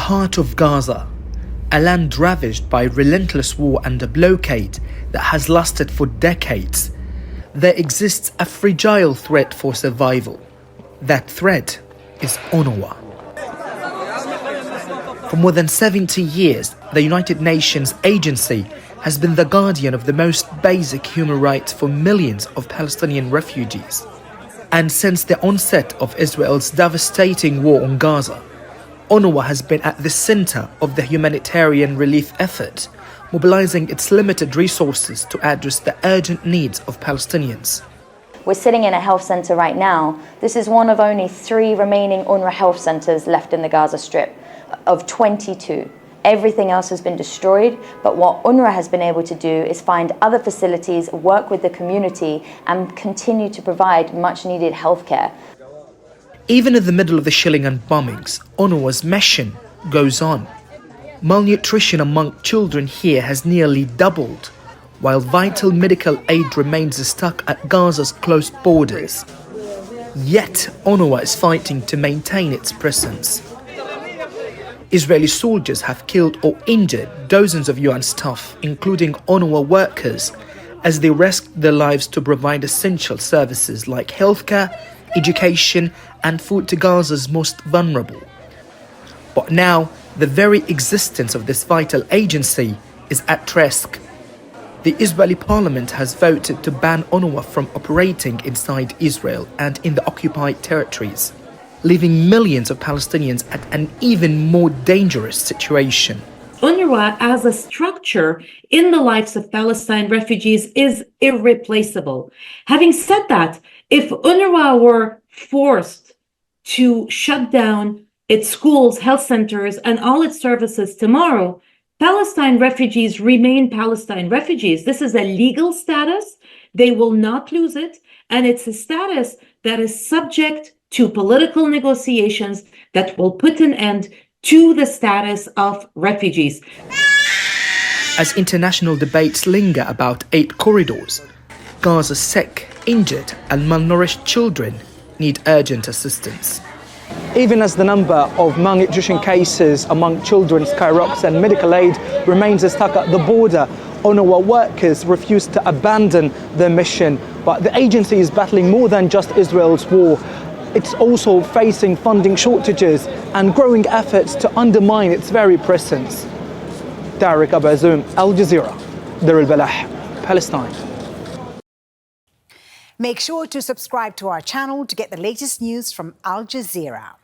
heart of Gaza, a land ravaged by relentless war and a blockade that has lasted for decades, there exists a fragile thread for survival. That thread is UNRWA. For more than 70 years, the United Nations agency has been the guardian of the most basic human rights for millions of Palestinian refugees. And since the onset of Israel's devastating war on Gaza, UNRWA has been at the center of the humanitarian relief effort, mobilizing its limited resources to address the urgent needs of Palestinians. We're sitting in a health center right now. This is one of only 3 remaining UNRWA health centers left in the Gaza Strip, of 22. Everything else has been destroyed, but what UNRWA has been able to do is find other facilities, work with the community, and continue to provide much-needed healthcare. Even in the middle of the shelling and bombings, UNRWA's mission goes on. Malnutrition among children here has nearly doubled, while vital medical aid remains stuck at Gaza's closed borders. Yet, UNRWA is fighting to maintain its presence. Israeli soldiers have killed or injured dozens of UN staff, including UNRWA workers, as they risked their lives to provide essential services like healthcare, education, and food to Gaza's most vulnerable. But now, the very existence of this vital agency is at risk. The Israeli parliament has voted to ban UNRWA from operating inside Israel and in the occupied territories, leaving millions of Palestinians at an even more dangerous situation. UNRWA as a structure in the lives of Palestine refugees is irreplaceable. Having said that, if UNRWA were forced to shut down its schools, health centers, and all its services tomorrow, Palestine refugees remain Palestine refugees. This is a legal status. They will not lose it. And it's a status that is subject to political negotiations that will put an end to the status of refugees. As international debates linger about aid corridors, Gaza's sick, injured, and malnourished children need urgent assistance. Even as the number of malnutrition cases among children skyrockets and medical aid remains stuck at the border, UNRWA workers refuse to abandon their mission. But the agency is battling more than just Israel's war. It's also facing funding shortages and growing efforts to undermine its very presence. Tareq Azzoum, Al Jazeera, Deir el-Balah, Palestine. Make sure to subscribe to our channel to get the latest news from Al Jazeera.